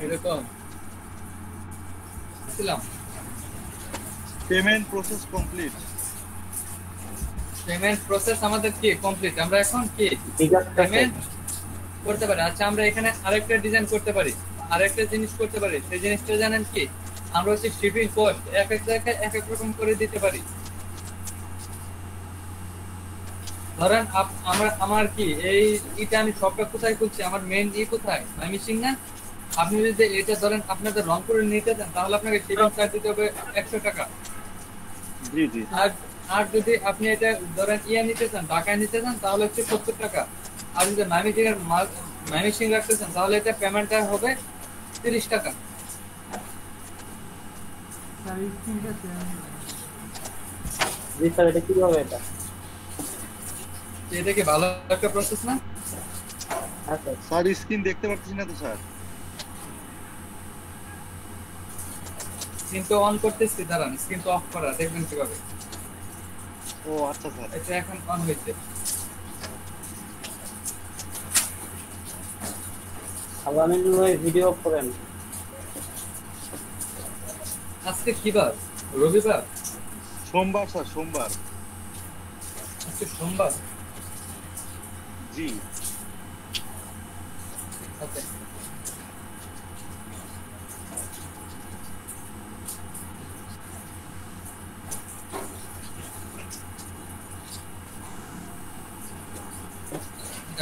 এরকম ছিলাম। Payment process complete. Payment process আমাদের কি কমপ্লিট, আমরা এখন কি বিকাশ পেমেন্ট করতে পারি। আচ্ছা আমরা এখানে আরেকটা ডিজাইন করতে পারি, আরেকটা জিনিস করতে পারি। সেই জিনিসটা জানেন কি, আমরা হচ্ছে শিপিং কস্ট এক এক জায়গায় এক এক রকম করে দিতে পারি। ধরেন আমার কি এই এটা আমি সবটা কোথায় খুলছি, আমার মেইন কোথায় মাইমিসিং না। আপনি যদি এটা ধরেন আপনাদের রংপুরে নিতে চান তাহলে আপনাকে শিপিং চার্জ দিতে হবে 100 টাকা। জি জি। আর যদি আপনি এটা ধরেন নিতে চান, ঢাকায় নিতে চান তাহলে হচ্ছে 70 টাকা। আর যদি মাইমিসিং রাখতে চান তাহলে এটা পেমেন্টটা হবে 30 টাকা। জি স্যার, এটা কিভাবে এটা? এটা কি ভালো একটা প্রসেস না? হ্যাঁ স্যার। স্যার স্ক্রিন দেখতে পাচ্ছি না তো স্যার। স্ক্রিন তো অন করতেছি, দাঁড়ান স্ক্রিন তো অফ করা, দেখবেন কিভাবে। ও আচ্ছা স্যার। এটা এখন অন হয়েছে। আবার ভিডিও করেন। আজকে কি বার? রবিবার? সোমবার স্যার, সোমবার। আজকে সোমবার। জি। ওকে।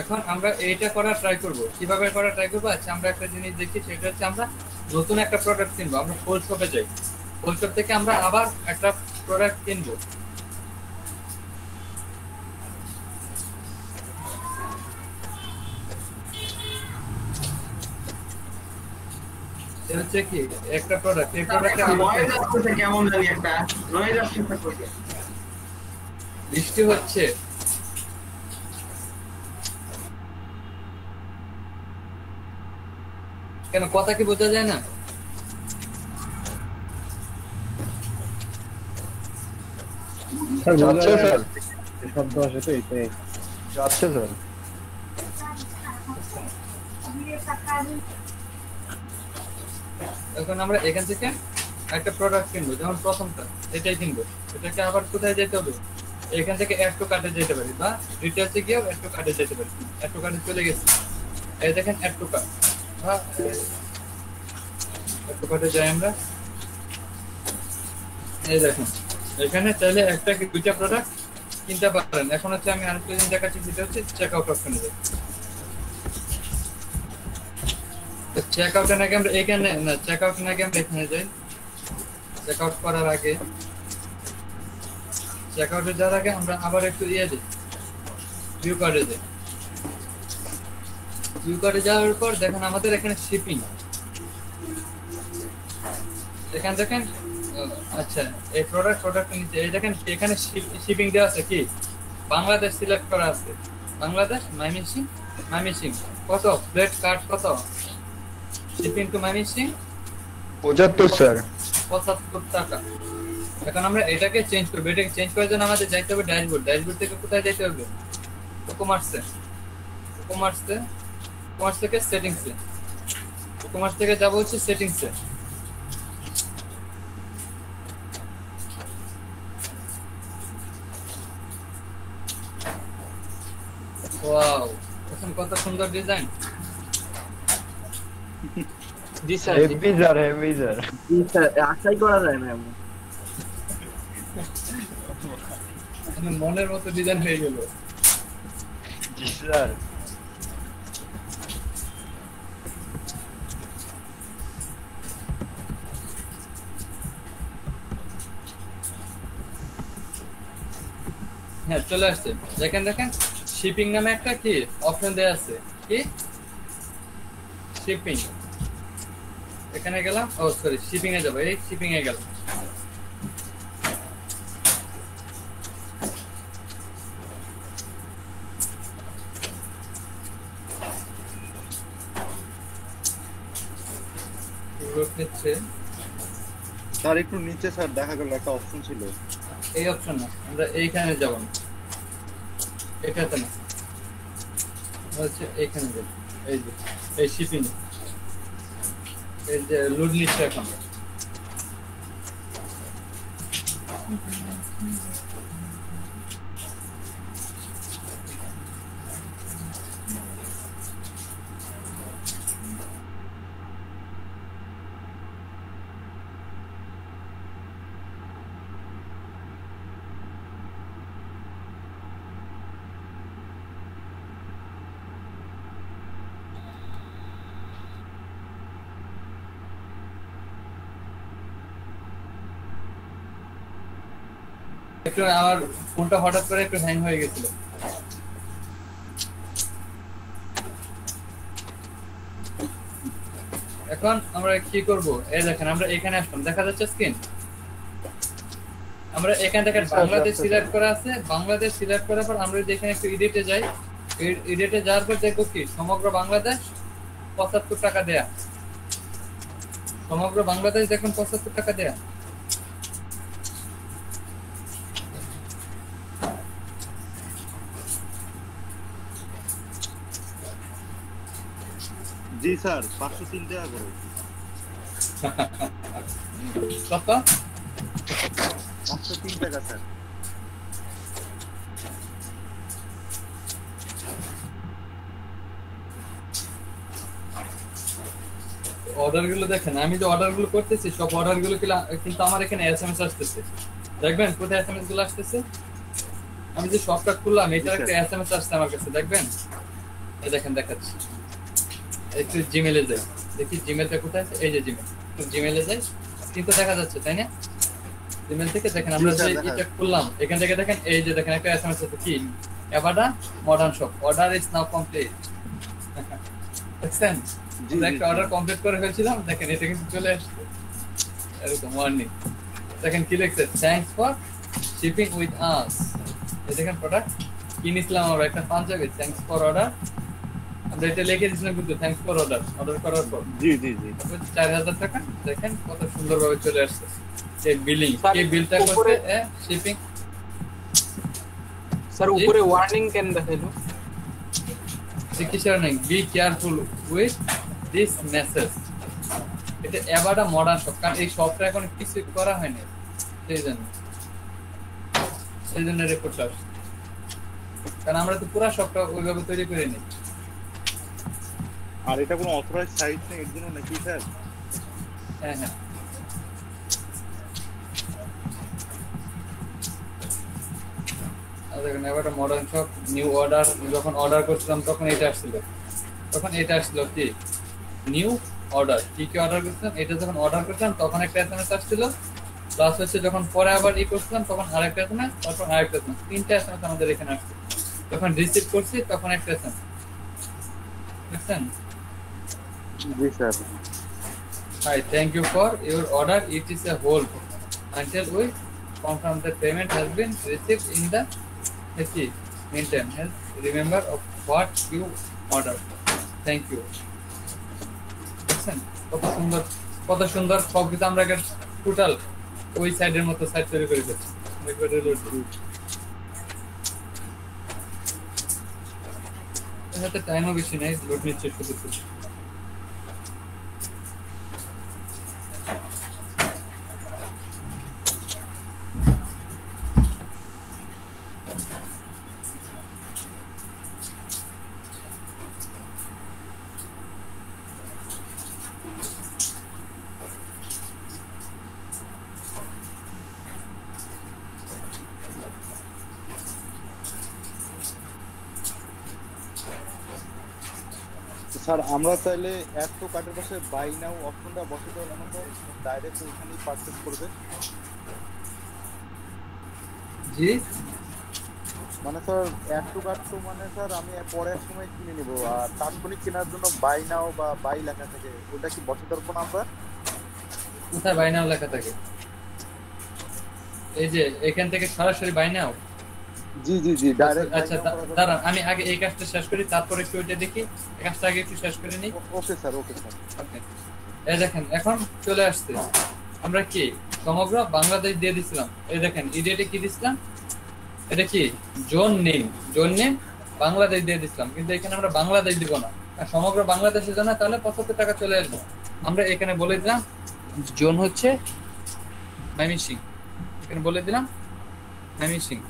এখন আমরা এইটা করা ট্রাই করব। কিভাবে করা ট্রাই করব? আচ্ছা আমরা একটা জিনিস দেখি, সেটা হচ্ছে আমরা নতুন একটা প্রোডাক্ট কিনবো। আমরা হোল শপে যাই, হোল শপ থেকে আমরা আবার একটা প্রোডাক্ট কিনবো। এটা হচ্ছে কি একটা প্রোডাক্ট, এই প্রোডাক্টে কেমন জানি একটা নয়েজ আসছে। বৃষ্টি হচ্ছে। কেন কথা কি বোঝা যায় না? যাচ্ছে স্যার, শব্দ আসে তো এইটাই। যাচ্ছে স্যার। এখন আমরা এখান থেকে একটা প্রোডাক্ট কিনবো, যেমন প্রথমটা এটাই কিনবো। এটাকে আবার কোথায় যেতে হবে? এখান থেকে অ্যাড টু কার্টে যেতে পারি, বা ডিটেলসে গিয়েও অ্যাড টু কার্টে যেতে পারি। অ্যাড টু কার্টে চলে গেছি, এই দেখেন অ্যাড টু কার্ট। বা অ্যাড টু কার্টে যাই আমরা, এই দেখেন এখানে চাইলে একটা কি দুইটা প্রোডাক্ট কিনতে পারেন। এখন হচ্ছে আমি আরেকটা জিনিস দেখাচ্ছি, সেটা হচ্ছে চেক আউট অপশনে যাই। চেক আউটের আগে আমরা এখানে না, চেক আউটের আগে আমরা এখানে যাই। চেক আউট করার আগে, চেক আউটে যাওয়ার আগে আমরা আবার একটু দিই, ভিউ কার্ডে যাই। ভিউ কার্ডে যাওয়ার পর দেখেন আমাদের এখানে শিপিং, এখানে দেখেন। আচ্ছা এই প্রোডাক্ট নিচে এই দেখেন এখানে শিপিং দেওয়া আছে, কি বাংলাদেশ সিলেক্ট করা আছে। বাংলাদেশ মাইমিসিং কত প্লেট কার্ড কত শিপিং টু মাইমিসিং 75 স্যার। 75 টাকা। এখন আমরা এটাকে চেঞ্জ করবো। এটাকে চেঞ্জ করার জন্য আমাদের যাইতে হবে ড্যাশবোর্ড। ড্যাশবোর্ড থেকে কোথায় যাইতে হবে? কমার্সে। কমার্স থেকে সেটিংসে। কমার্স থেকে যাবো হচ্ছে সেটিংসে। ওয়াও, এখন কত সুন্দর design. Ji sir. Heavy sir, heavy sir. Ji sir, আশাই করা যায় না এমন। মনের মতো ডিজাইন হয়ে গেল। জি স্যার। হ্যাঁ চলে আসছে। দেখেন শিপিং নামে একটা কি অপশন দেওয়া আছে, কি শিপিং। এখানে গেলাম, ও সরি শিপিং এ যাবো। এই শিপিং এ গেলাম। নিচ্ছে স্যার একটু নিচে স্যার দেখা গেল একটা অপশন ছিল। এই অপশন না, আমরা এইখানে যাব না, এটাতে না, হচ্ছে এইখানে যাব। এই যে এই শিপিং, এই যে লোড নিচ্ছে এখন। একটু আমার ফোনটা হঠাৎ করে একটু হ্যাং হয়ে গেছিল। এখন আমরা কি করব? এই দেখেন আমরা এখানে আসলাম, দেখা যাচ্ছে স্ক্রিন। আমরা এখান থেকে বাংলাদেশ সিলেক্ট করা আছে, বাংলাদেশ সিলেক্ট করার পর আমরা যদি এখানে একটু এডিটে যাই, এডিটে যাওয়ার পর দেখবো কি সমগ্র বাংলাদেশ 75 টাকা দেয়া। সমগ্র বাংলাদেশ দেখুন 75 টাকা দেয়া। জি স্যার 503 টাকা করে। কত? 503 টাকা স্যার। অর্ডার গুলো দেখেন, আমি যে অর্ডার গুলো করতেছি সব অর্ডার গুলো কিন্তু আমার এখানে এসএমএস আসতেছে। দেখবেন কোথায় এসএমএস গুলো আসতেছে? আমি যে শপটা খুললাম এটার একটা এসএমএস আসছে আমার কাছে, দেখবেন? এই দেখেন দেখাচ্ছি। একটু জিমেলে যাই, দেখি জিমেলটা কোথায় আছে। এই যে জিমেল, জিমেলে যাই, কিন্তু দেখা যাচ্ছে তাই না? জিমেল থেকে দেখেন আমরা যে এটা খুললাম এখান থেকে দেখেন এই যে দেখেন একটা এসএমএস আছে কি এবাডা modern shop order is now complete. দেখছেন আমরা একটা অর্ডার কমপ্লিট করে ফেলছিলাম, দেখেন এটা কিন্তু চলে আসছে এরকম ওয়ার্নিং। দেখেন কি লিখছে, thanks for shipping with us. এই দেখেন প্রোডাক্ট কিনেছিলাম আমরা একটা পাঞ্জাবি, থ্যাঙ্কস ফর অর্ডার। আমরা এটা লিখে দিয়েছিলাম কিন্তু থ্যাঙ্কস ফর অর্ডার, অর্ডার করার পর জি জি জি 4000 টাকা। দেখেন কত সুন্দরভাবে চলে আসছে এই বিলিং। এই বিলটা করতে শিপিং। স্যার উপরে ওয়ার্নিং কেন দেখাইলো? কিসের নেই, be careful with this message. এটা এবারটা মডার্ন শপ, কারণ এই শপটা এখন কিছু করা হয়নি, সেই জন্য রিপোর্ট আসছে। কারণ আমরা তো পুরো শপটা ওইভাবে তৈরি করে নিই। আর এটা কোনো অথরাইজ সাইট নেই এর জন্য নাকি স্যার? হ্যাঁ হ্যাঁ দেখেন এবারটা মডার্ন শপ নিউ অর্ডার। যখন অর্ডার করছিলাম তখন এটা আসছিল, কি নিউ অর্ডার, কি কি অর্ডার করছিলাম এটা যখন অর্ডার করছিলাম তখন একটা এসএমএস আসছিল, প্লাস হচ্ছে যখন পরে আবার করছিলাম তখন আরেকটা এসএমএস, তারপর আরেকটা এসএমএস, তিনটা এসএমএস আমাদের এখানে আসছে। যখন রিসিভ করছি তখন একটা এসএমএস, বুঝছেন? জি sir. Hi, thank you for your order. It is a hold until we confirm the payment has been received in the meantime. Remember of what you ordered. Thank you. বুঝছেন কত সুন্দর সব কিছু আমরা টোটাল ওই সাইডের মতো সাইড তৈরি করে দিচ্ছি। হাতে টাইমও বেশি নেই, লোড নিচ্ছে শুধু। স্যার আমরা চাইলে অ্যাড টু কার্টের পাশে বাই নাও অপশনটা বসাতে হলে তো ডাইরেক্ট ওখানেই পারচেজ করবে। জি মানে স্যার অ্যাড টু কার্ট তো মানে স্যার আমি পরে এক সময় কিনে নেব, আর তাৎক্ষণিক কেনার জন্য বাই নাও বা বাই লেখা থাকে, ওটা কি বসাতে পারবো না আমরা? কোথায় বাই নাও লেখা থাকে? এই যে এখান থেকে সরাসরি by now. G G G direct. আচ্ছা দাঁড়ান আমি আগে এই কাজটা শেষ করি, তারপর একটু ওইটা দেখি। এই কাজটা আগে একটু শেষ করে নিই। Okay sir, okay sir. ওকে এই দেখেন এখন চলে আসছে। আমরা কি সমগ্র বাংলাদেশ দিয়ে দিছিলাম। এই দেখেন ইডিটে কি দিছিলাম, এটা কি জোন নেম বাংলাদেশ দিয়ে দিছিলাম, কিন্তু এখানে আমরা বাংলাদেশ দিব না, আর সমগ্র বাংলাদেশের জন্য তাহলে 75 টাকা চলে আসবে। আমরা এখানে বলে দিলাম জোন হচ্ছে ময়মনসিংহ, এখানে বলে দিলাম ময়মনসিংহ,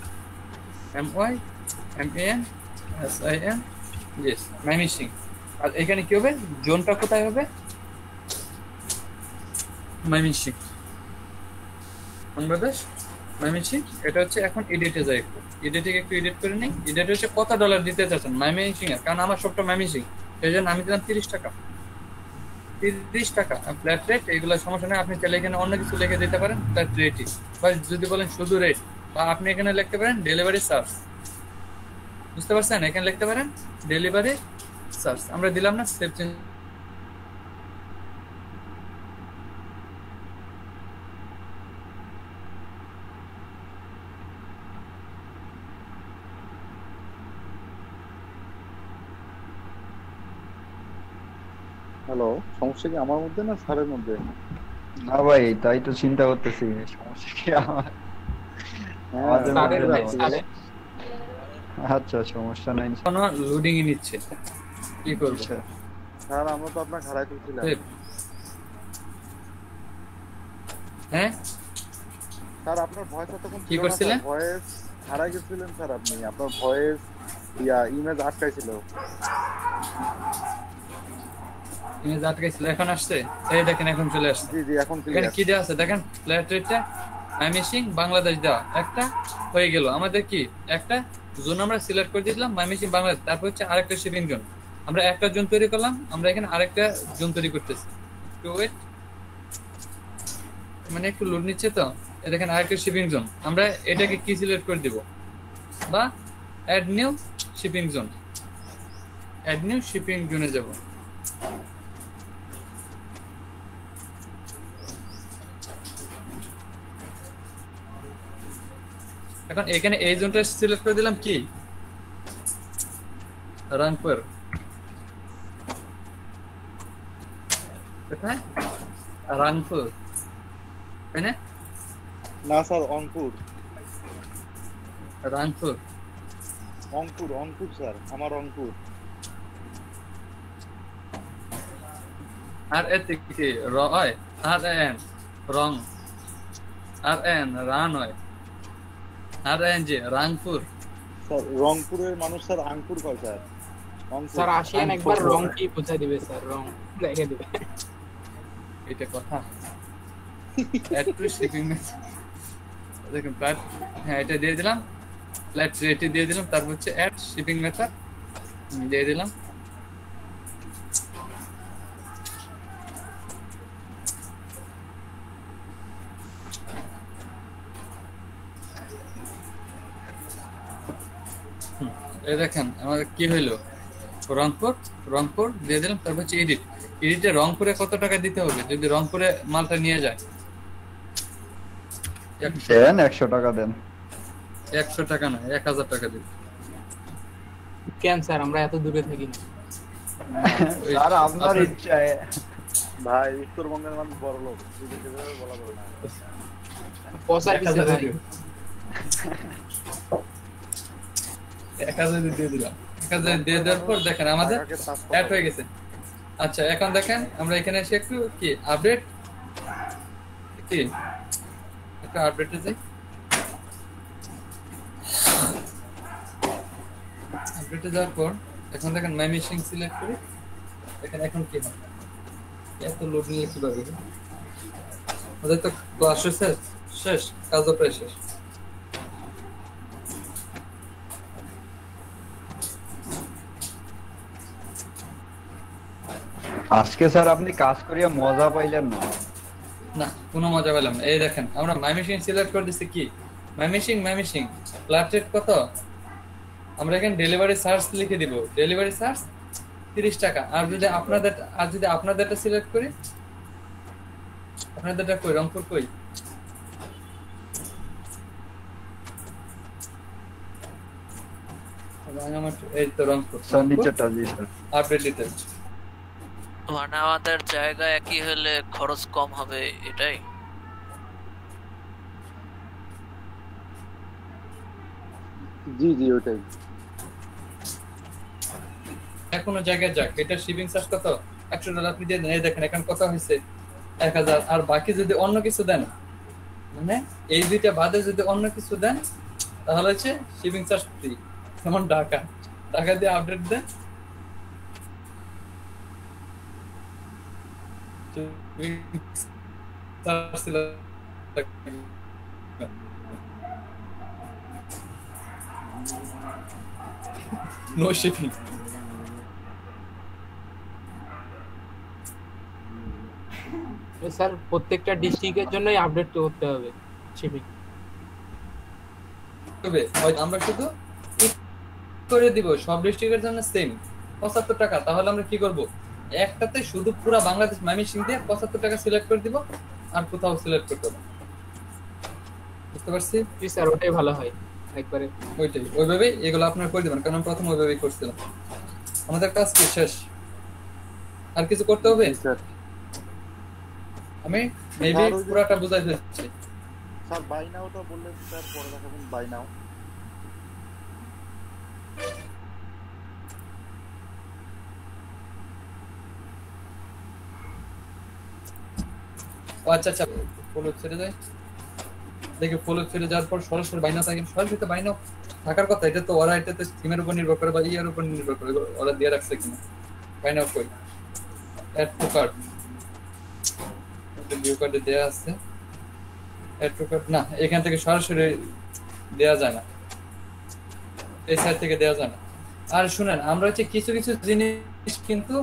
MYMANSING, ইয়েস ময়মনসিংহ। আর এখানে কি হবে, জোনটা কোথায় হবে, ময়মনসিংহ, বাংলাদেশ ময়মনসিংহ। এটা হচ্ছে এখন এডিটে যাই, একটু এডিটে একটু এডিট করে নিই। এডিট হচ্ছে কত ডলার দিতে চাচ্ছেন ময়মনসিংহ এর, কারণ আমার সবটা ময়মনসিংহ, সেই জন্য আমি দিলাম 30 টাকা। 30 টাকা ফ্ল্যাট রেট, এগুলো সমস্যা নেই। আপনি চাইলে এখানে অন্য কিছু লিখে দিতে পারেন ফ্ল্যাট রেটই, বা যদি বলেন শুধু রেট, বা আপনি এখানে লিখতে পারেন ডেলিভারি চার্জ। বুঝতে পারছেন, এখানে লিখতে পারেন ডেলিভারি চার্জ। আমরা দিলাম না, সেভ চেঞ্জ। হ্যালো, সমস্যা কি আমার মধ্যে না স্যারের মধ্যে? না ভাই, তাই তো চিন্তা করতেছি সমস্যা কি আমার। হ্যাঁ, আমাদের স্যারের মধ্যে ভাই, না। স্যারের। আচ্ছা, সমস্যা নাই। কোনো লোডিং এ নিচ্ছে, কি করব? আচ্ছা, স্যার আমরা তো আপনার হারাই ফেলছিলাম। হ্যাঁ, স্যার আপনার ভয়েস তখন কি করছিলেন? ভয়েস হারাই গেছিলেন স্যার, আপনি আপনার ভয়েস ইমেজ আটকাইছিল। ইমেজ আটকাইছিল, এখন আসছে। এই দেখেন এখন চলে আসছে। জি জি, এখন এখানে ক্লিয়ার। কি দেওয়া আছে দেখেন, ফ্ল্যাট রেটটা ময়মনসিংহ বাংলাদেশ দেওয়া একটা হয়ে গেল আমাদের। কি একটা জোন আমরা সিলেক্ট করে দিলাম ময়মনসিংহ বাংলাদেশ, তারপর হচ্ছে আরেকটা শিপিং জোন। আমরা একটা জোন তৈরি করলাম, আমরা এখানে আরেকটা জোন তৈরি করতেছি। একটু ওয়েট, মানে একটু লোড নিচ্ছে তো। এই দেখেন আরেকটা শিপিং জোন, আমরা এটাকে কি সিলেক্ট করে দিব, বা add new shipping zone, add new shipping জোনে যাব। এখন এখানে এই জোনটা সিলেক্ট করে দিলাম কি, রংপুর। কোথায়, রংপুর, তাই না? না স্যার, অঙ্কুর রংপুর, অঙ্কুর অঙ্কুর স্যার, আমার অঙ্কুর। আর এতে কি রয়, আর এন রং, আর এন রান হয়, আর এন যে রংপুর। স্যার রংপুরের মানুষ স্যার আঙ্কুর কয় স্যার, অঙ্কুর। স্যার আসিয়ান একবার রং কি বোঝা দিবে স্যার, রং দেখে দিবে। এটা কথা। অ্যাড টু শিপিং মেথড, দেখুন ফ্ল্যাট, হ্যাঁ এটা দিয়ে দিলাম, ফ্ল্যাট রেটে দিয়ে দিলাম, তারপর হচ্ছে অ্যাড শিপিং মেথড দিয়ে দিলাম। এই দেখেন আমাদের কি হইলো, রংপুর, রংপুর দিয়ে দিলাম, তারপর হচ্ছে এডিট। এডিটে রংপুরে কত টাকা দিতে হবে যদি রংপুরে মালটা নিয়ে যায়? দেন 100 টাকা দেন। 100 টাকা না, 1000 টাকা দিন। কেন স্যার, আমরা এত দূরে থাকি না। স্যার আপনার ইচ্ছায়। ভাই উত্তরবঙ্গের মানুষ বড় লোক, বিদেশে যাবে বলা যাবে না। পয়সা কিসে ভাই? 1000 দিয়ে দিলাম। 1000 দিয়ে দেওয়ার পর দেখেন আমাদের টাকাকে touch করা অ্যাড হয়ে গেছে। আচ্ছা এখন দেখেন আমরা এখানে এসে একটু কি আপডেট, কি একটু আপডেটে যাই। আপডেটে যাওয়ার পর এখন দেখেন ময়মনসিংহ সিলেক্ট করি। দেখেন এখন কি হয়, এত লোড নিলে কিভাবে? ওদের তো ক্লাস শেষ, শেষ কাজও প্রায় শেষ। আজকে স্যার আপনি কাজ করিয়া মজা পাইলেন না? না, কোনো মজা পেলাম না। এই দেখেন আমরা ময়মনসিংহ সিলেক্ট করে দিচ্ছি, কি ময়মনসিংহ ফ্ল্যাট রেট কত, আমরা এখানে ডেলিভারি চার্জ লিখে দিব, ডেলিভারি চার্জ 30 টাকা। আর যদি আপনাদেরটা সিলেক্ট করি, আপনাদেরটা কই, রংপুর কই, এই তো রংপুর, স্যার নিচেটা, জি স্যার। Update details. মানে আমাদের জায়গা একই হলে খরচ কম হবে, এটাই। জি জি ওইটাই। কোনো জায়গায় যাক, এটা শিপিং চার্জ কত, $100 আপনি দিয়ে দেন, এই দেখেন এখন কত হয়েছে 1000। আর বাকি যদি অন্য কিছু দেন, মানে এই দুইটা বাদে যদি অন্য কিছু দেন তাহলে হচ্ছে শিপিং চার্জ ফ্রি। যেমন টাকা টাকা দিয়ে আপডেট দেন, নো শিপিং। স্যার প্রত্যেকটা ডিস্ট্রিক্টের জন্যই আপডেট করতে হবে শিপিং। আমরা শুধু করে দিব সব ডিস্ট্রিক্টের জন্য সেম 75 টাকা। তাহলে আমরা কি করব, একটাতে শুধু পুরো বাংলাদেশ ময়মনসিংহ দিয়ে 75 টাকা সিলেক্ট করে দিব, আর কোথাও সিলেক্ট করতে হবে। বুঝতে পারছি? জি স্যার, ওটাই ভালো হয় একবারে। ওইটাই, ওইভাবেই এগুলো আপনারা করে দিবেন, কারণ প্রথম ওইভাবেই করছিলাম। আমাদের কাজ কি শেষ? আর কিছু করতে হবে? স্যার আমি মেবি পুরাটা বুঝাই ফেলছি। স্যার বাই নাওটা বললেন স্যার, পরে দেখাবেন বাই নাও। ও আচ্ছা আচ্ছা, ফলো ছেড়ে যায় দেখে, ফলো ছেড়ে যাওয়ার পর সরাসরি বাইনা থাকেন। সরাসরি তো বাইনা থাকার কথা, এটা তো ওরা এটাতে স্কিমের উপর নির্ভর করে বা ইয়ার উপর নির্ভর করে ওরা দিয়ে রাখছে কিনা। বাইনা কই অ্যাড টু কার্ড, এটা ভিউ কার্ডে দেয়া আছে। অ্যাড টু কার্ড না, এখান থেকে সরাসরি দেয়া যায় না, এই সাইড থেকে দেয়া যায় না। আর শুনেন, আমরা হচ্ছে কিছু কিছু জিনিস কিন্তু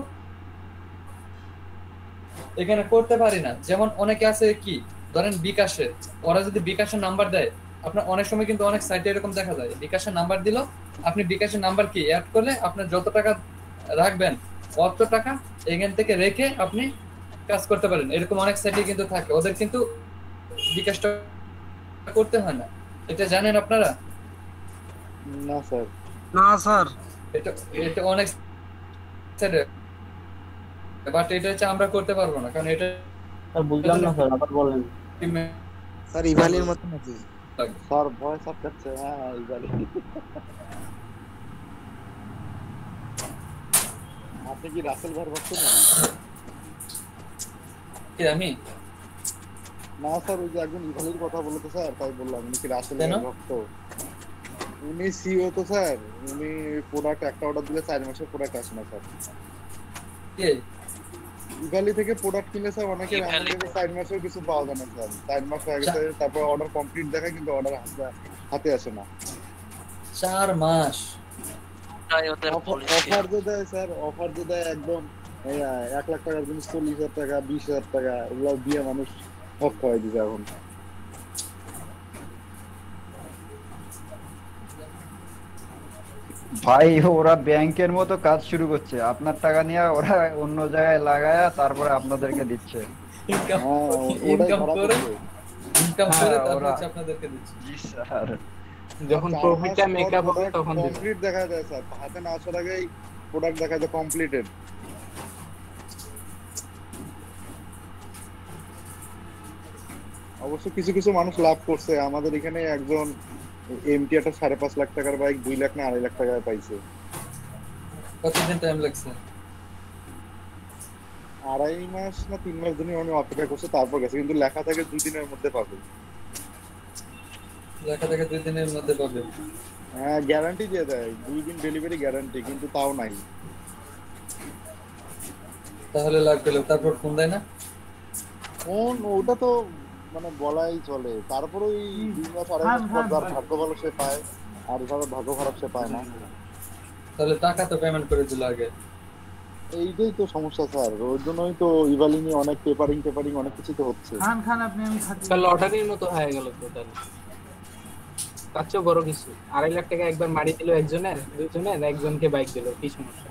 এখানে করতে পারি না। যেমন অনেকে আছে কি ধরেন বিকাশে, ওরা যদি বিকাশের নাম্বার দেয়, আপনার অনেক সময় কিন্তু অনেক সাইটে এরকম দেখা যায় বিকাশের নাম্বার দিল, আপনি বিকাশের নাম্বার কি অ্যাড করলে আপনার যত টাকা রাখবেন অত টাকা এখান থেকে রেখে আপনি কাজ করতে পারেন। এরকম অনেক সাইটে কিন্তু থাকে, ওদের কিন্তু বিকাশটা করতে হয় না। এটা জানেন আপনারা? না স্যার। না স্যার, এটা এটা অনেক সাইটে, বাট এটা হচ্ছে আমরা করতে পারবো না, কারণ এটা বুঝলাম না স্যার, আবার বলেন। স্যার ইভালির মতো নাকি? স্যার ভয়েস আপ করছে। হ্যাঁ ইভালি। আপনি কি রাসেল ভাই ভক্ত নাকি? কি আমি? না স্যার, ওই যে একজন ইভালির কথা বলতে স্যার, তাই বললাম উনি কি রাসেল ভাই ভক্ত। উনি সিও তো স্যার, উনি প্রোডাক্ট একটা অর্ডার দিলে 4 মাসের প্রোডাক্ট আসে না স্যার। কে ইভালি থেকে প্রোডাক্ট কিনলে স্যার অনেকে আমাদের 4 মাসের কিছু পাওয়া যায় না স্যার। 4 মাস হয়ে গেছে, তারপর অর্ডার কমপ্লিট দেখায় কিন্তু অর্ডার হাতে আসে না। 4 মাস তাই ওদের পলিসি। অফার যে দেয় স্যার, অফার যে দেয় একদম 1 লাখ টাকার জিনিস 40,000 টাকা 20,000 টাকা, এগুলো দিয়ে মানুষ হক খাওয়াই দিচ্ছে এখন। ভাই ওরা ব্যাংকের মতো কাজ শুরু করছে, আপনার টাকা নিয়ে ওরা অন্য জায়গায় লাগায়া তারপরে আপনাদেরকে দিচ্ছে। ইনকাম ওটাই ইনকাম খারাপ করে হচ্ছে। ইনকাম করে তারপর ওরা- হচ্ছে আপনাদেরকে দিচ্ছে। জি স্যার। যখন 4 প্রফিটটা মাস মেকআপ পর হবে product তখন দিবে। কমপ্লিট দেখা যায় স্যার, হাতে না আসার আগেই প্রোডাক্ট দেখা যায় কমপ্লিটেড। অবশ্য কিছু কিছু মানুষ লাভ করছে। আমাদের এখানে একজন এমটি একটা 5.5 লাখ টাকার বাইক 2 লাখ না 2.5 লাখ টাকায় পাইছে। কতদিন টাইম লাগছে? 2.5 মাস না 3 মাস ধরে উনি অপেক্ষা করছে, তারপর গেছে। কিন্তু লেখা থাকে 2 দিনের মধ্যে পাবে। দেখা দেখা 2 দিনের মধ্যে পাবে। হ্যাঁ গ্যারান্টি দিয়ে দেয়, 2 দিন ডেলিভারি গ্যারান্টি, কিন্তু তাও নাই। তাহলে লাগ গেল, তারপর ফোন দেয় না? কোন ওটা তো মানে বলাই চলে। তারপর ওই 2 মাস 2.5 মাস পর যার ভাগ্য ভালো সে পায়, আর যার ভাগ্য খারাপ সে পায় না। তাহলে টাকা তো পেমেন্ট করে দিল আগে। এইটাই তো সমস্যা স্যার, ওর জন্যই তো ইভালি নিয়ে অনেক পেপারিং অনেক কিছু তো হচ্ছে। স্যার লটারির মতো হয়ে গেল টোটাল। তার চেয়েও বড় কিছু, 2.5 লাখ টাকা একবার মারি দিল একজনের, দুইজনের, একজনকে বাইক দিল, কি সমস্যা?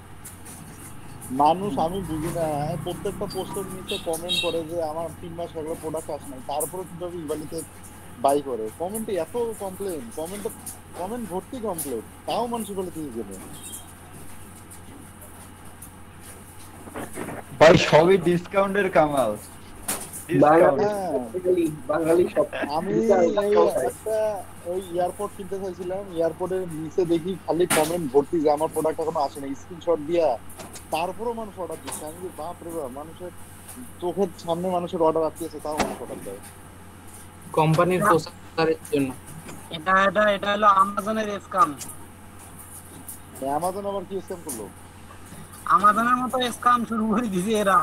মানুষ আমি বুঝি না, প্রত্যেকটা পোস্টের নিচে কমেন্ট করে যে আমার 3 মাস হলো প্রোডাক্ট আসে নাই, তারপরে কিভাবে ইভালিতে বাই করে। কমেন্টে এত কমপ্লেন, কমেন্ট ভর্তি কমপ্লেন, তাও মানুষ বলে দিয়ে দেবে। ভাই সবই ডিসকাউন্টের কামাল। ডিসকাউন্ট। বাঙালি সব। আমি একটা ওই এয়ারপোর্ট কিনতে চাইছিলাম, এয়ারপোর্টের নিচে দেখি খালি কমেন্ট ভর্তি যে আমার প্রোডাক্ট এখনো আসে না। স্ক্রিনশট দিয়া তারপরেও মানুষ অর্ডার দিচ্ছে। আমি যে বাপ রে বাপ, মানুষের চোখের সামনে মানুষের অর্ডার আসতেছে, তাও মানুষ অর্ডার দেয়। কোম্পানির প্রচারের জন্য। এটা হলো আমাজনের স্ক্যাম। অ্যামাজন আবার কি স্ক্যাম করলো? আমাজনের মতো স্ক্যাম শুরু করে দিছে এরা।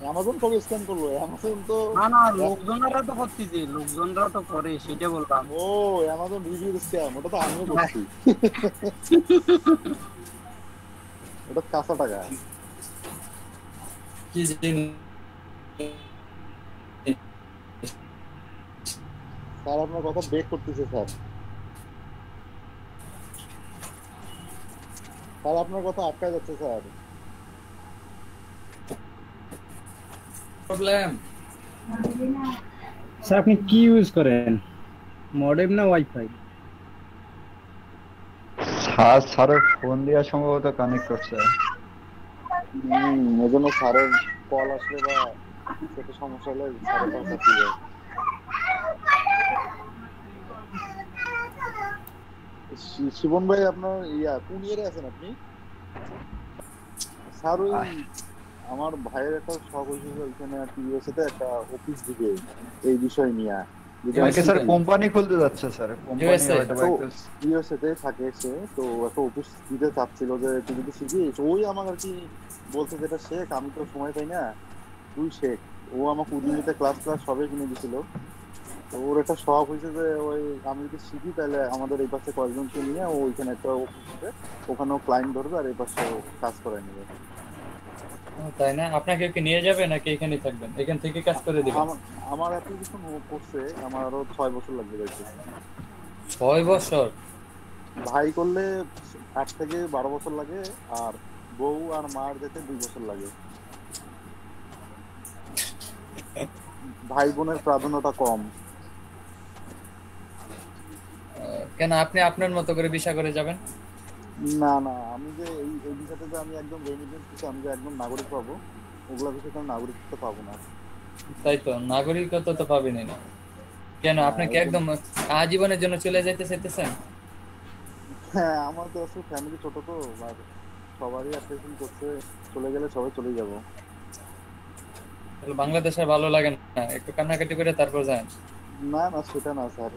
অ্যামাজন কবে স্ক্যাম করলো? অ্যামাজন তো না লোকজনরা তো করতেছে, লোকজনরা তো করে, সেটা বললাম। ও অ্যামাজন রিভিউ স্ক্যাম, ওটা তো আমিও করছি। ওটা কাঁচা টাকা। কি জিনিস? স্যার আপনার কথা ব্রেক করতেছে স্যার। স্যার আপনার কথা আটকা যাচ্ছে স্যার। প্রবলেম? স্যার আপনি কি ইউজ করেন, মডেম না ওয়াইফাই? স্যারের ফোন দিয়া সম্ভবত কানেক্ট করছে। এজন্য স্যারের কল আসলে বা সেটা সমস্যা হলে স্যারের কথা কি যায়। শিবন ভাই আপনার কোন ইয়ারে আছেন আপনি? স্যার ওই আমার ভাইয়ের একটা শখ হয়েছে যে ওইখানে আর কি ইউএসএতে একটা অফিস দিবে এই বিষয় নিয়ে। স্যার কোম্পানি খুলতে যাচ্ছে স্যার, ইউএসএতে থাকে সে, তো একটা অফিস দিতে চাচ্ছিল যে তুই যদি শিখিস। ওই আমার আর কি বলছে যেটা শেখ, আমি তো সময় পাই না, তুই শেখ। ও আমাকে উদ্যমিতে ক্লাস সবই কিনে দিছিল। তো ওর একটা শখ হয়েছে যে ওই আমি যদি শিখি তাহলে আমাদের এই পাশে কয়েকজনকে নিয়ে ও ওইখানে একটা অফিস দিবে, ওখানেও ক্লায়েন্ট ধরবে আর এই পাশে কাজ করাই নেবে। তাই না? আপনাকে কি নিয়ে যাবে নাকি এখানে থাকবেন? এখান থেকে কাজ করে দিবেন? আমার অ্যাপ্লিকেশন করছে, আমার আরো 6 বছর লাগবে যাইতে। 6 বছর? ভাই করলে 8 থেকে 12 বছর লাগে, আর বউ আর মার যেতে 2 বছর লাগে। ভাই বোনের প্রাধান্যটা কম। কেন আপনি আপনার মতো করে ভিসা করে যাবেন? না আমি যে এই ভিসাতে যে আমি একদম রেমিটেন্স ভিসা, আমি যে একদম নাগরিক পাবো, ওগুলা ভিসাতে আমি নাগরিকত্ব পাবো না। তাই তো, নাগরিকত্ব তো পাবেনই না। কেন আপনি কি একদম আজীবনের জন্য চলে যাইতে চাইতেছেন? হ্যাঁ, আমার তো আসলে ফ্যামিলি ছোট তো, আর সবারই অ্যাপ্লিকেশন করছে, চলে গেলে সবাই চলে যাবো। বাংলাদেশে ভালো লাগে না, একটু কান্নাকাটি করে তারপর যান? না সেটা না স্যার,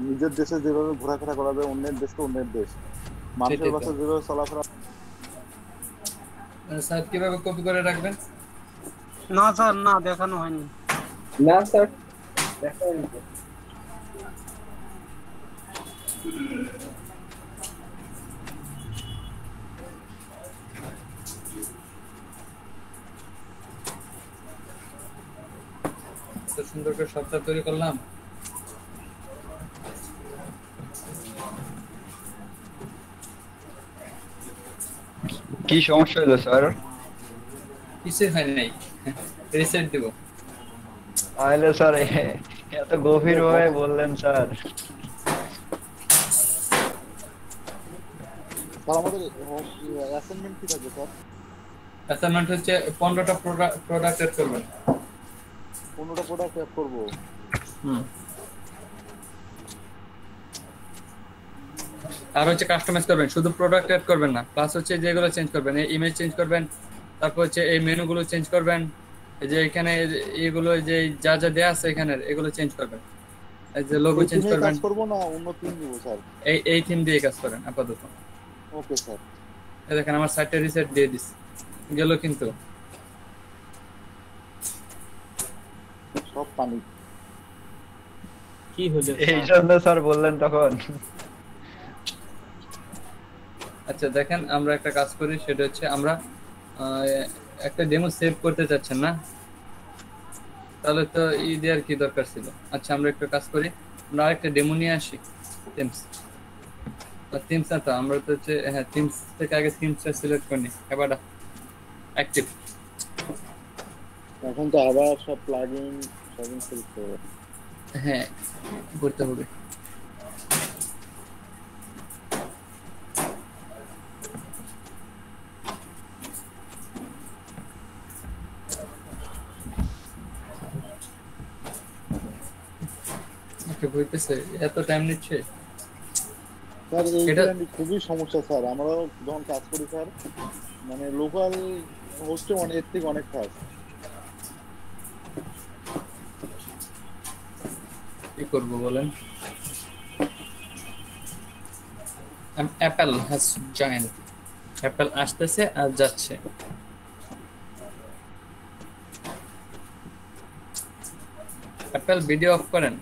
নিজের দেশে যেভাবে ঘোরাফেরা করা যায়, অন্যের দেশ তো অন্যের দেশ, মানুষের বাসা যেভাবে চলাফেরা। স্যার কিভাবে কপি করে রাখবেন? না স্যার, না দেখানো হয়নি। না স্যার দেখা হয়নি। সুন্দর করে সফটওয়্যার তৈরি করলাম। কি সমস্যা হলো স্যার? কিছু হয় নাই, রিসেট দিব। তাহলে স্যার এত গভীর ভাবে বললেন স্যার। আমাদের অ্যাসাইনমেন্ট কি থাকবে স্যার? অ্যাসাইনমেন্ট হচ্ছে 15টা প্রোডাক্ট এড করবেন। 15টা প্রোডাক্ট এড করব। আর হচ্ছে কাস্টমাইজ করবেন, শুধু প্রোডাক্ট এড করবেন না, প্লাস হচ্ছে যেগুলো চেঞ্জ করবেন, এই ইমেজ চেঞ্জ করবেন, তারপর হচ্ছে এই মেনুগুলো চেঞ্জ করবেন, এই যে এখানে এগুলো যে যা যা দেয়া আছে এখানে এগুলো চেঞ্জ করবেন, এই যে লোগো চেঞ্জ করবেন। কাজ করব না অন্য থিম দিব স্যার? এই থিম দিয়ে কাজ করেন আপাতত। Okay sir. এই দেখেন আমার সাইটে রিসেট দিয়ে দিস গেল, কিন্তু সব পানি। কি হলো এই জন্য স্যার বললেন তখন। আচ্ছা দেখেন, আমরা একটা কাজ করি, সেটা হচ্ছে আমরা একটা ডেমো সেভ করতে চাচ্ছেন না, তাহলে তো ই দেওয়ার কি দরকার ছিল। আচ্ছা আমরা একটা কাজ করি, আমরা আরেকটা ডেমো নিয়ে আসি। থিমস না তো, আমরা তো হচ্ছে হ্যাঁ থিমস থেকে আগে থিমসটা সিলেক্ট করি, এবার অ্যাক্টিভ। এখন তো আবার সব প্লাগইন সব ইনস্টল করতে হবে। হ্যাঁ করতে হবে। হইতেছে এত টাইম নিচ্ছে স্যার, এটা খুবই সমস্যা স্যার। আমরাও যখন কাজ করি স্যার, মানে লোকাল হচ্ছে এর থেকে অনেক ফাস্ট। কি করবো বলেন? Apple has joint. অ্যাপেল আসতেছে আর যাচ্ছে। অ্যাপেল ভিডিও অফ করেন।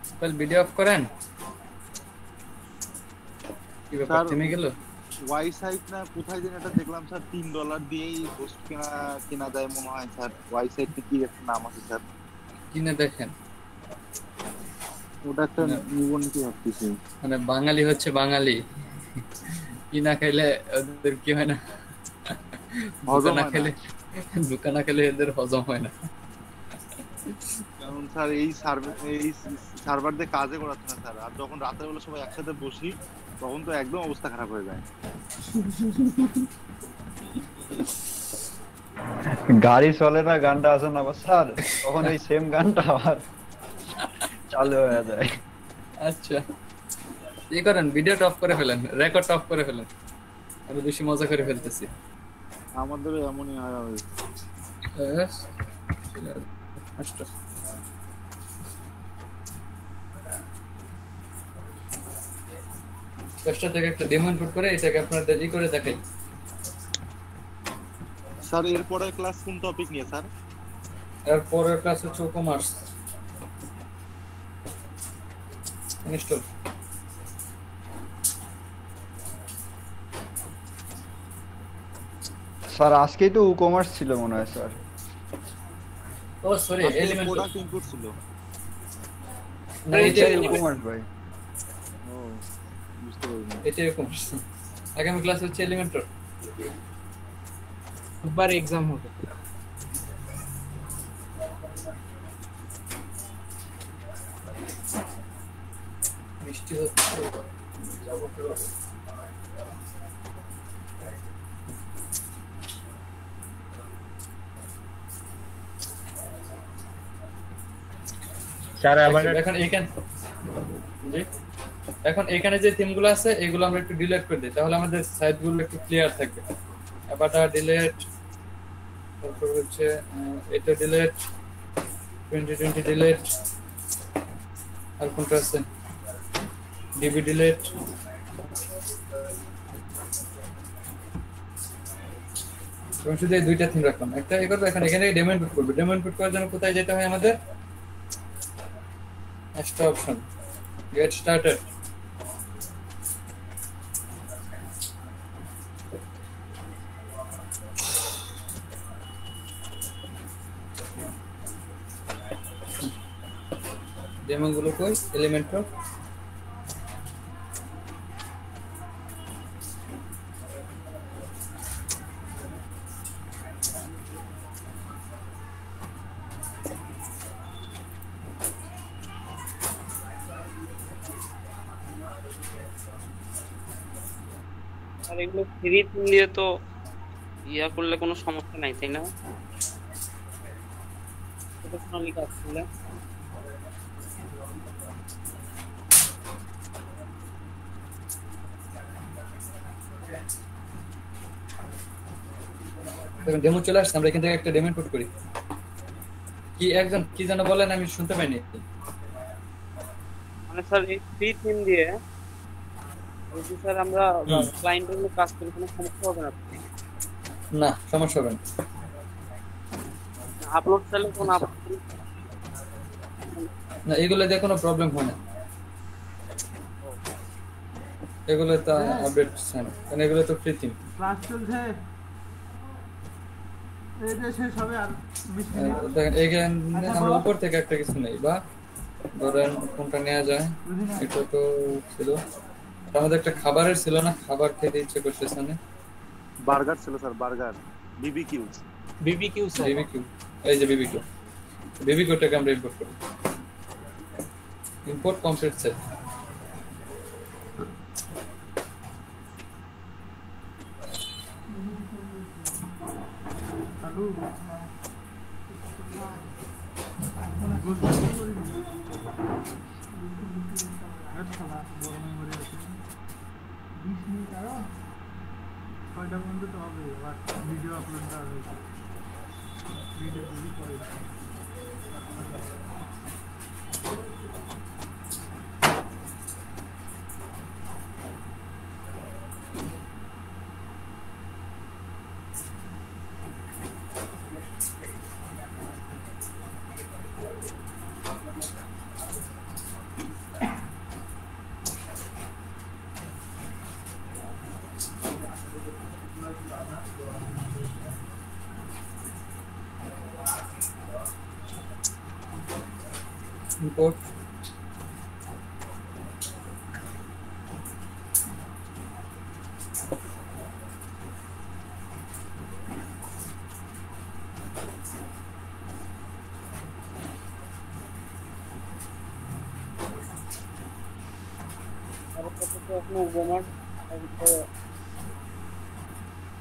অ্যাপেল ভিডিও অফ করেন। কি ব্যাপার, স্যার থেমে গেল? ওয়াই সাইট না কোথায় যেন এটা দেখলাম স্যার, $3 দিয়েই পোস্ট কেনা যায় মনে হয় স্যার। ওয়াই সাইট কি একটা নাম আছে স্যার, কিনে দেখেন। ওটা একটা নিব নাকি ভাবতেছি। মানে বাঙালি হচ্ছে বাঙালি, কি না খাইলে ওদের কি হয় না, হজম না হয় খেলে, দোকানা খেলে এদের হজম হয় না। কারণ স্যার এই সার্ভার দিয়ে কাজে করাচ্ছে না স্যার, আর যখন রাতের বেলা সবাই একসাথে বসি তখন তো একদম অবস্থা খারাপ হয়ে যায়। গাড়ি চলে না গানটা আছে না স্যার, তখন এই সেম গানটা আবার চালু হয়ে যায়। আচ্ছা, কি করেন, ভিডিওটা অফ করে ফেলেন, রেকর্ড অফ করে ফেলেন, আমি বেশি মজা করে ফেলতেছি। আমাদের এমনই হয়। আচ্ছা, চেষ্টা থেকে একটা ডেমো ইনপুট করে এটাকে আপনাদের ই করে দেখাই। স্যার এরপরে ক্লাস কোন টপিক নিয়ে স্যার? এরপরের ক্লাস হচ্ছে কমার্স ইনস্টল। স্যার আজকেই তো কমার্স ছিল মনে হয় স্যার। ও সরি, এলিমেন্ট প্রোডাক্ট ইনপুট ছিল। না, এটা কমার্স ভাই। ও বুঝতে পারিনি। এটা কমার্স। আগামী ক্লাস হচ্ছে এলিমেন্টর। একবার এক্সাম হবে। মিষ্টি হচ্ছে, যাবো কিভাবে? এখন এখানে এখন এখানে যে থিমগুলো আছে এগুলো আমরা একটু ডিলিট করে দিই, তাহলে আমাদের সাইটগুলো একটু ক্লিয়ার থাকবে। এবারটা ডিলিট, তারপর হচ্ছে এটা ডিলিট, 2020 ডিলিট, আর কোনটা আছে, ডিবি ডিলিট, এবং শুধু এই দুইটা থিম রাখলাম। একটা এ করবো, এখন এখানে ডেমো ইনপুট করবো। ডেমো ইনপুট করার জন্য কোথায় যেতে হয় আমাদের? Extra option, get started. Demo গুলো কই? এলিমেন্টর। আর এগুলো ফ্রি দিয়ে তো ইয়া করলে কোনো সমস্যা নাই, তাই না? প্রফেশনালি কাজ করলে ডেমো চলে আসছে, আমরা এখান থেকে একটা ডেমো ইনপুট করি। কি একজন কি যেন বলেন, আমি শুনতে পাইনি। মানে স্যার এই ফ্রি থিম দিয়ে যদি স্যার আমরা ক্লায়েন্টের জন্য কাজ করি কোনো সমস্যা হবে না? না, সমস্যা হবে না। আপলোড চাইলে কোন আপলোড না, এগুলো দিয়ে কোনো প্রবলেম হয় না। এগুলো তো আপডেট হয় না, কারণ এগুলো তো ফ্রি থিম। ক্লাস চলছে, এটা শেষ হবে আর 20 মিনিট। দেখেন এখানে আমরা উপর থেকে একটা কিছু নেই, বা ধরেন কোনটা নেওয়া যায়, এটা তো ছিল, আর আমাদের একটা খাবারের ছিল না, খাবার খেতে ইচ্ছে করতেছে না। বার্গার ছিল sir, burger, BBQ. BBQ sir, BBQ, এই যে বিবিকিউ, বিবিকিউটাকে আমরা ইম্পোর্ট করি। Import complete set. ছয়টা পর্যন্ত তো হবে, আবার ভিডিও আপলোড দেওয়া হয়েছে, ভিডিও তৈরি করে import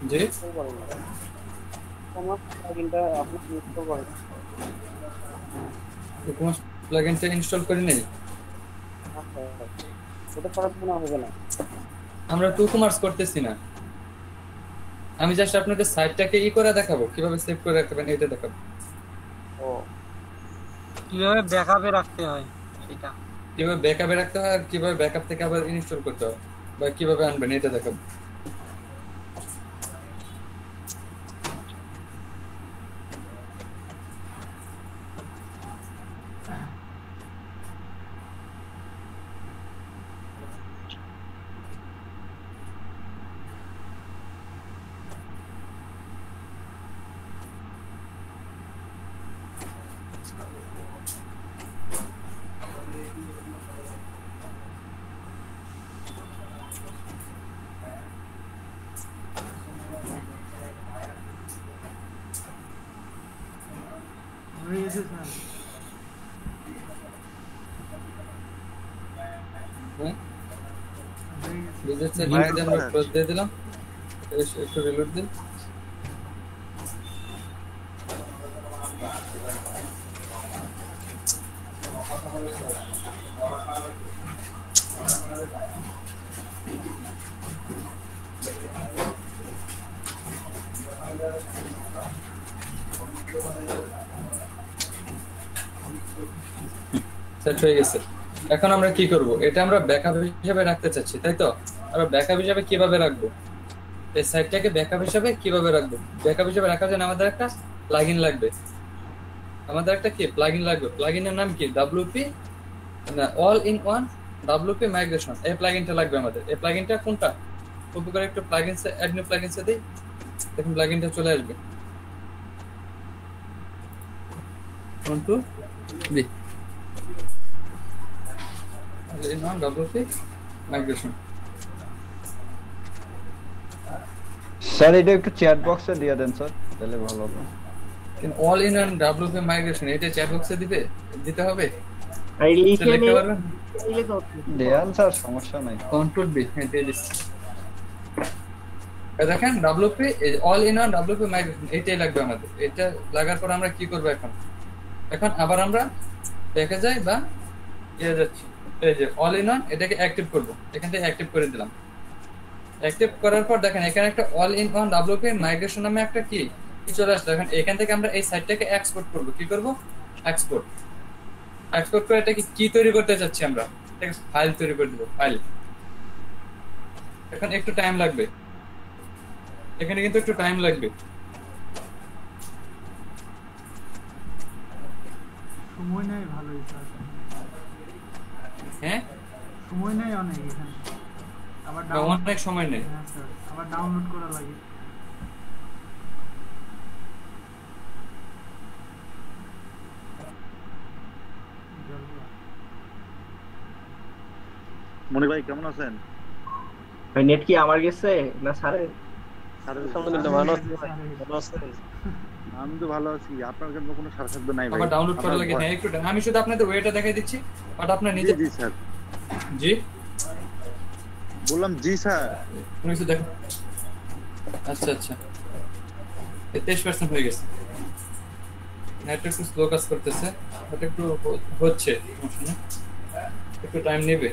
জি ডকুমেন্টস প্লাগইনটা ইনস্টল করে নেই। আমরা টু কমার্স করতেছি না, আমি জাস্ট আপনাদের সাইটটাকে করে দেখাবো কিভাবে সেভ করে রাখবেন, এটা দেখাবো। ও কিভাবে ব্যাকআপে রাখতে হয় সেটা, কিভাবে ব্যাকআপে রাখতে হয় আর কিভাবে ব্যাকআপ থেকে আবার ইনস্টল করতে হয় বা কিভাবে আনবেন এটা দেখাবো। হয়ে গেছে স্যার। বিজনেসের লিংক দিয়ে আমরা ক্লোজ দিয়ে দিলাম, একটু রিলোড দিন। সেট হয়ে গেছে। এখন আমরা কি করব, এটা আমরা ব্যাকআপ হিসেবে রাখতে চাচ্ছি, তাই তো? আমরা ব্যাকআপ হিসেবে কিভাবে রাখবো, এই সাইটটাকে ব্যাকআপ হিসেবে কিভাবে রাখবো? ব্যাকআপ হিসেবে রাখার জন্য আমাদের একটা প্লাগইন লাগবে, আমাদের একটা কি প্লাগইন লাগবে। প্লাগইনের নাম কি? WP না all in one WP migration, এই প্লাগইনটা লাগবে আমাদের। এই প্লাগইনটা কোনটা? কপি করে একটু প্লাগইনসে অ্যাড নিউ প্লাগইনসে দেই, দেখুন প্লাগইনটা চলে আসবে। কোনটা দি in one WP migration। Sir এটা একটু চ্যাট বক্সে দিয়ে দেন স্যার, তাহলে ভালো হবে। in all in one WP migration এটা চ্যাট বক্সে দিতে হবে। এই লিখে লিখতে পারবেন? দেন স্যার, সমস্যা নাই। কন্ট্রোল বি দিয়ে দিচ্ছি। দেখেন WP all in one WP migration এটাই লাগবে আমাদের। এটা লাগার পর আমরা কি করব এখন? এখন আবার আমরা দেখে যাই বা যাচ্ছি, এই যে অল ইন ওয়ান এটাকে অ্যাক্টিভ করব, এখান থেকে অ্যাক্টিভ করে দিলাম। অ্যাক্টিভ করার পর দেখেন এখানে একটা all in one WP migration নামে একটা কি চলে আসছে। এখন এখান থেকে আমরা এই সাইটটাকে এক্সপোর্ট করব। কি করব? এক্সপোর্ট করে এটাকে কি তৈরি করতে চাচ্ছি আমরা? এটাকে ফাইল তৈরি করে দেব, ফাইল। এখন একটু টাইম লাগবে, এখানে কিন্তু একটু টাইম লাগবে। সময় নাই ভালোই স্যার। হ্যাঁ সময় নাই অনেক এখানে, আবার অনেক সময় নেই। হ্যাঁ স্যার, আবার ডাউনলোড করা লাগে। মনি ভাই কেমন আছেন? ভাই নেট কি আমার গেছে না স্যারের? ভালো আছেন? আমি তো ভালো আছি, আপনার জন্য কোনো সারশব্দ নাই ভাই। আবার ডাউনলোড করা লাগে। হ্যাঁ একটু আমি শুধু আপনাদের ওয়েটা দেখাই দিচ্ছি, বাট আপনারা নিজে। জি স্যার। জি বললাম জি স্যার। তুমি একটু দেখো। আচ্ছা আচ্ছা 23% হয়ে গেছে। নেট একটু স্লো কাজ করতেছে, বাট একটু হচ্ছে, সমস্যা নেই। একটু টাইম নেবে।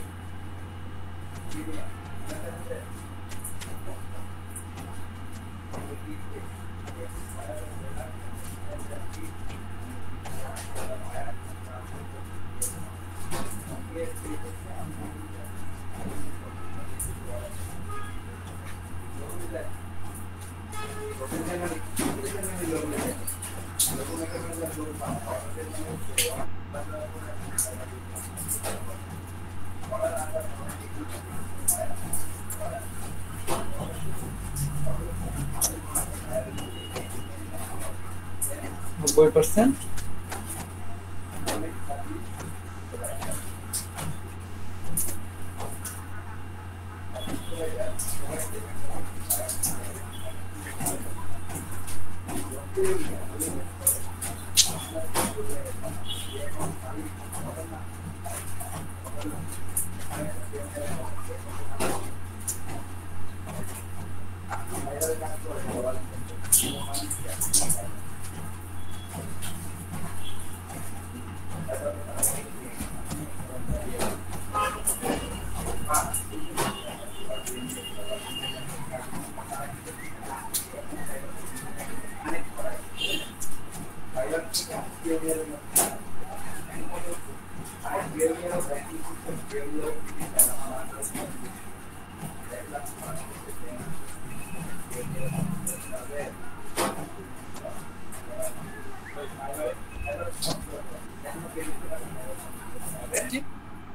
%।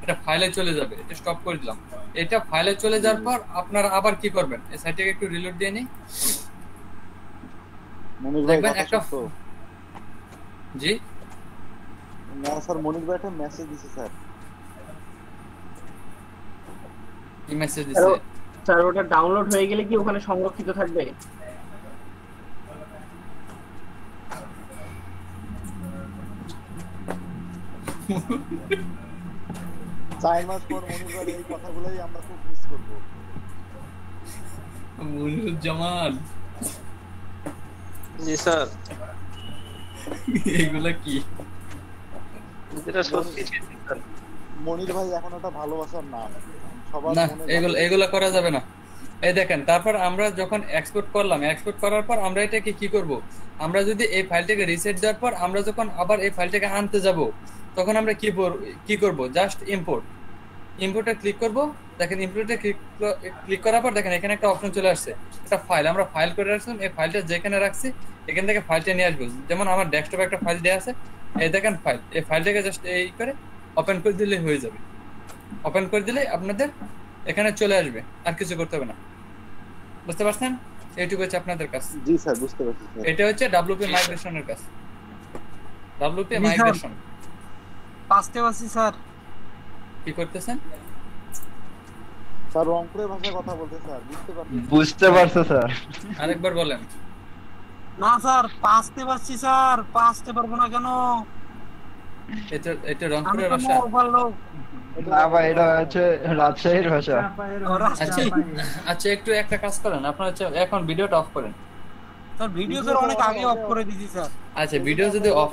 এটা ফাইলে চলে যাবে, এটা স্টপ করে দিলাম। এটা ফাইলে চলে যাওয়ার পর আপনারা আবার কি করবেন, এই সাইটটাকে একটু রিলোড দিয়ে নিই। মনির ভাই দেখবেন একটা জি না স্যার, মনির ভাই একটা মেসেজ দিছে স্যার। কি মেসেজ দিছে স্যার? ওটা ডাউনলোড হয়ে গেলে কি ওখানে সংরক্ষিত থাকবে? 4 মাস পর মনির ভাই এই কথাগুলোই আমরা খুব মিস করব। মনিরুজ্জামান জি স্যার। এগুলা কি? যেটা সত্যি স্যার, মনির ভাই এখন একটা ভালোবাসার নাম, সবার না মনে এগুলা করা যাবে না। এই দেখেন, তারপর আমরা যখন এক্সপোর্ট করলাম, এক্সপোর্ট করার পর আমরা এটাকে কি করব, আমরা যদি এই ফাইলটাকে রিসেট দেওয়ার পর আমরা যখন আবার এই ফাইলটাকে আনতে যাব, তখন আমরা কি করব, জাস্ট ইম্পোর্টে ক্লিক করব। দেখেন ইম্পোর্টে ক্লিক করার পর দেখেন এখানে একটা অপশন চলে আসছে, একটা ফাইল আমরা ফাইল করে রাখছিলাম। এই ফাইলটা যেখানে রাখছি এখান থেকে ফাইলটা নিয়ে আসবো। যেমন আমার ডেস্কটপে একটা ফাইল দেওয়া আছে, এই দেখেন ফাইল, এই ফাইলটাকে জাস্ট এই করে ওপেন করে দিলে হয়ে যাবে। ওপেন করে দিলে আপনাদের এখানে চলে আসবে, আর কিছু করতে হবে না। বুঝতে পারছেন? এইটুকু হচ্ছে আপনাদের কাজ। জি স্যার, বুঝতে পারছি স্যার। এটা হচ্ছে ডব্লিউপি মাইগ্রেশনের কাজ। ডব্লিউপি মাইগ্রেশন পাঁচতে পারছি স্যার। কি করতেছেন স্যার? রংপুরের ভাষায় কথা বলতে স্যার, বুঝতে পারছো স্যার? আরেকবার বলেন। না স্যার, পাঁচতে পারছি স্যার। পাঁচতে পারবো না কেন? এটা রংপুরের ভাষা? না ভাই, এটা হচ্ছে রাজশাহীর ভাষা। আচ্ছা একটু একটা কাজ করেন, আপনারা এখন ভিডিওটা অফ করেন। স্যার ভিডিও স্যার অনেক আগে অফ করে দিয়েছি স্যার। আচ্ছা ভিডিও যদি অফ